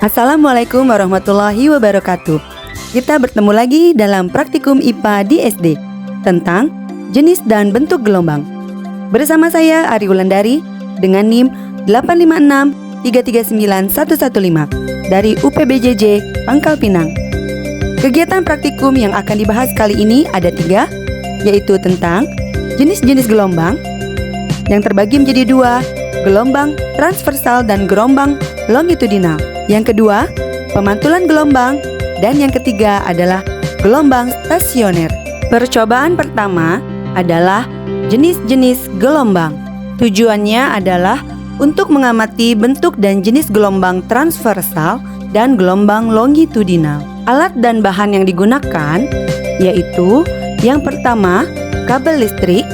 Assalamualaikum warahmatullahi wabarakatuh. Kita bertemu lagi dalam praktikum IPA di SD tentang jenis dan bentuk gelombang. Bersama saya Ari Wulandari dengan NIM 856339115 dari UPBJJ Pangkal Pinang. Kegiatan praktikum yang akan dibahas kali ini ada 3, yaitu tentang jenis-jenis gelombang yang terbagi menjadi 2, gelombang transversal dan gelombang longitudinal. Yang kedua, pemantulan gelombang, dan yang ketiga adalah gelombang stasioner. Percobaan pertama adalah jenis-jenis gelombang. Tujuannya adalah untuk mengamati bentuk dan jenis gelombang transversal dan gelombang longitudinal. Alat dan bahan yang digunakan yaitu yang pertama, kabel listrik,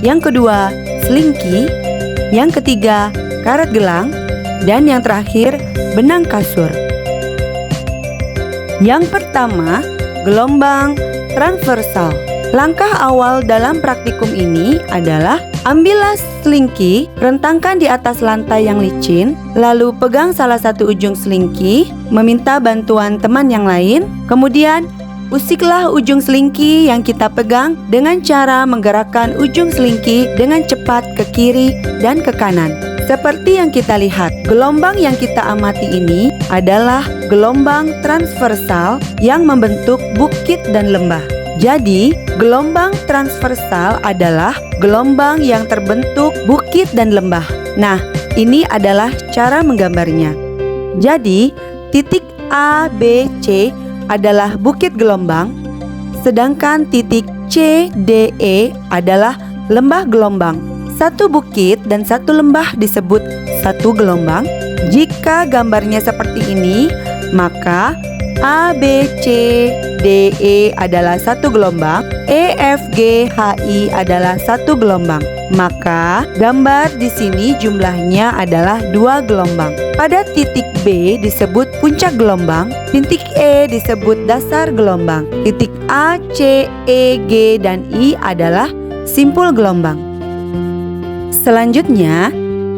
yang kedua, selingki, yang ketiga, karet gelang, dan yang terakhir, benang kasur. Yang pertama, gelombang transversal. Langkah awal dalam praktikum ini adalah ambillah selingki, rentangkan di atas lantai yang licin, lalu pegang salah satu ujung selingki, meminta bantuan teman yang lain, kemudian usiklah ujung selingki yang kita pegang dengan cara menggerakkan ujung selingki dengan cepat ke kiri dan ke kanan. Seperti yang kita lihat, gelombang yang kita amati ini adalah gelombang transversal yang membentuk bukit dan lembah. Jadi, gelombang transversal adalah gelombang yang terbentuk bukit dan lembah. Nah, ini adalah cara menggambarnya. Jadi, titik A, B, C adalah bukit gelombang, sedangkan titik C, D, E adalah lembah gelombang. Satu bukit dan satu lembah disebut satu gelombang. Jika gambarnya seperti ini, maka A, B, C, D, E adalah satu gelombang, E, F, G, H, I adalah satu gelombang. Maka gambar di sini jumlahnya adalah 2 gelombang. Pada titik B disebut puncak gelombang, titik E disebut dasar gelombang, titik A, C, E, G, dan I adalah simpul gelombang. Selanjutnya,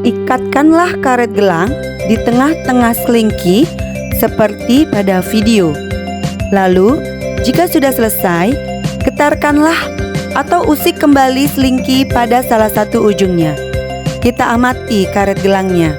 ikatkanlah karet gelang di tengah-tengah selingki seperti pada video. Lalu, jika sudah selesai, getarkanlah atau usik kembali selingki pada salah satu ujungnya. Kita amati karet gelangnya.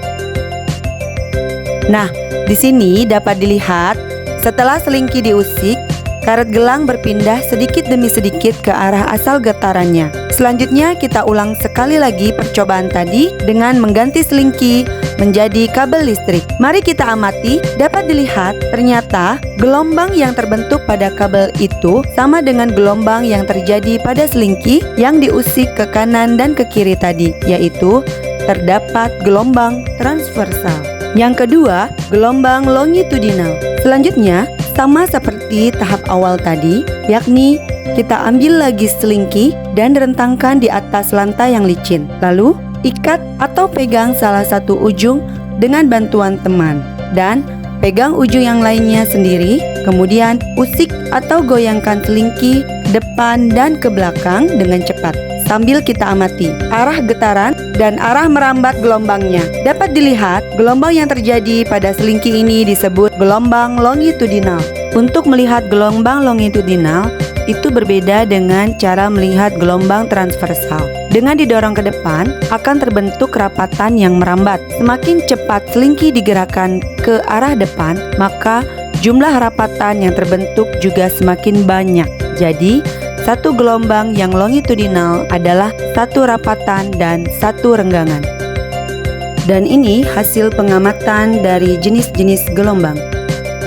Nah, di sini dapat dilihat setelah selingki diusik, karet gelang berpindah sedikit demi sedikit ke arah asal getarannya. Selanjutnya kita ulang sekali lagi percobaan tadi dengan mengganti selingki menjadi kabel listrik. Mari kita amati, dapat dilihat ternyata gelombang yang terbentuk pada kabel itu sama dengan gelombang yang terjadi pada selingki yang diusik ke kanan dan ke kiri tadi, yaitu terdapat gelombang transversal. Yang kedua, gelombang longitudinal. Selanjutnya, sama seperti tahap awal tadi, yakni kita ambil lagi selingki dan rentangkan di atas lantai yang licin. Lalu, ikat atau pegang salah satu ujung dengan bantuan teman dan pegang ujung yang lainnya sendiri. Kemudian, usik atau goyangkan selingki depan dan ke belakang dengan cepat sambil kita amati arah getaran dan arah merambat gelombangnya. Dapat dilihat, gelombang yang terjadi pada selingki ini disebut gelombang longitudinal. Untuk melihat gelombang longitudinal, itu berbeda dengan cara melihat gelombang transversal. Dengan didorong ke depan, akan terbentuk rapatan yang merambat. Semakin cepat selingki digerakkan ke arah depan, maka jumlah rapatan yang terbentuk juga semakin banyak. Jadi, satu gelombang yang longitudinal adalah satu rapatan dan satu renggangan. Dan ini hasil pengamatan dari jenis-jenis gelombang.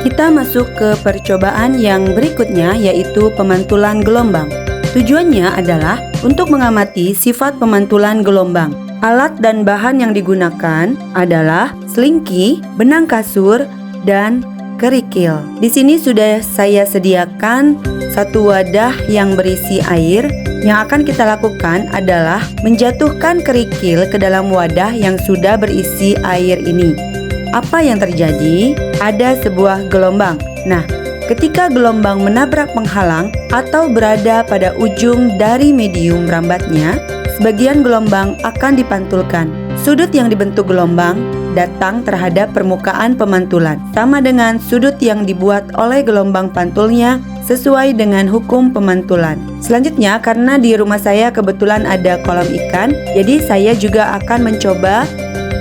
Kita masuk ke percobaan yang berikutnya, yaitu pemantulan gelombang. Tujuannya adalah untuk mengamati sifat pemantulan gelombang. Alat dan bahan yang digunakan adalah selingki, benang kasur, dan kerikil. Di sini sudah saya sediakan satu wadah yang berisi air. Yang akan kita lakukan adalah menjatuhkan kerikil ke dalam wadah yang sudah berisi air ini. Apa yang terjadi? Ada sebuah gelombang. Nah, ketika gelombang menabrak penghalang atau berada pada ujung dari medium merambatnya, sebagian gelombang akan dipantulkan. Sudut yang dibentuk gelombang datang terhadap permukaan pemantulan, sama dengan sudut yang dibuat oleh gelombang pantulnya sesuai dengan hukum pemantulan. Selanjutnya, karena di rumah saya kebetulan ada kolam ikan, jadi saya juga akan mencoba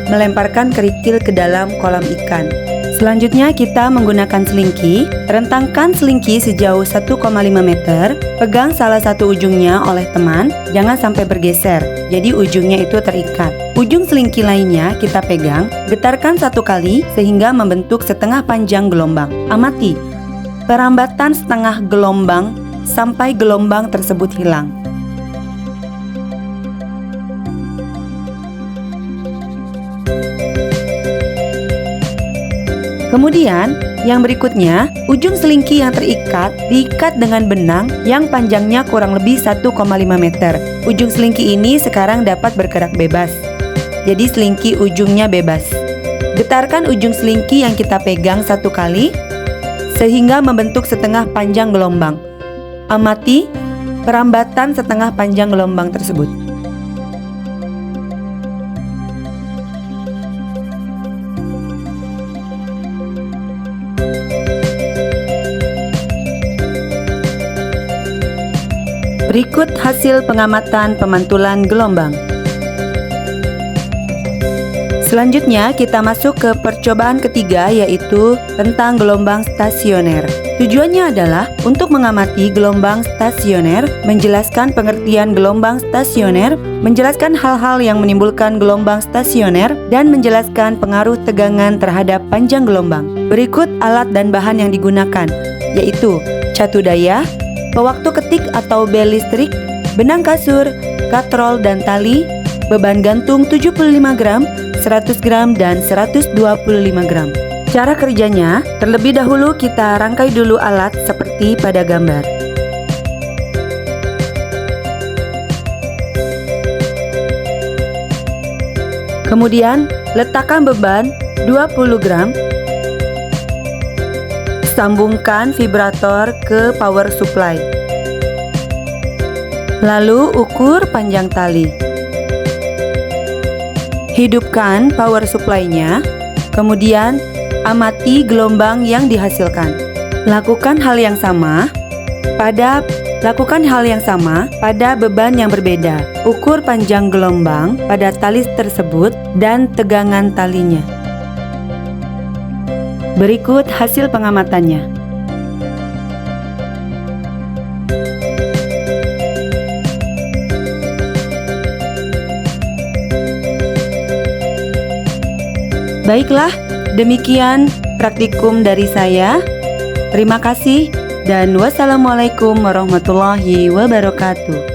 melemparkan kerikil ke dalam kolam ikan. Selanjutnya kita menggunakan selingki. Rentangkan selingki sejauh 1,5 meter. Pegang salah satu ujungnya oleh teman, jangan sampai bergeser, jadi ujungnya itu terikat. Ujung selingki lainnya kita pegang, getarkan 1 kali sehingga membentuk setengah panjang gelombang. Amati perambatan setengah gelombang sampai gelombang tersebut hilang. Kemudian, yang berikutnya, ujung selingki yang terikat diikat dengan benang yang panjangnya kurang lebih 1,5 meter. Ujung selingki ini sekarang dapat bergerak bebas. Jadi selingki ujungnya bebas. Getarkan ujung selingki yang kita pegang 1 kali sehingga membentuk setengah panjang gelombang. Amati perambatan setengah panjang gelombang tersebut. Berikut hasil pengamatan pemantulan gelombang. Selanjutnya kita masuk ke percobaan ketiga, yaitu tentang gelombang stasioner. Tujuannya adalah untuk mengamati gelombang stasioner, menjelaskan pengertian gelombang stasioner, menjelaskan hal-hal yang menimbulkan gelombang stasioner, dan menjelaskan pengaruh tegangan terhadap panjang gelombang. Berikut alat dan bahan yang digunakan, yaitu catu daya, pewaktu ketik atau bel listrik, benang kasur, katrol dan tali, beban gantung 75 gram, 100 gram, dan 125 gram. Cara kerjanya, terlebih dahulu kita rangkai dulu alat seperti pada gambar. Kemudian, letakkan beban 20 gram. Sambungkan vibrator ke power supply. Lalu ukur panjang tali. Hidupkan power supply-nya. Kemudian amati gelombang yang dihasilkan. Lakukan hal yang sama pada beban yang berbeda. Ukur panjang gelombang pada tali tersebut dan tegangan talinya. Berikut hasil pengamatannya. Baiklah, demikian praktikum dari saya. Terima kasih dan wassalamualaikum warahmatullahi wabarakatuh.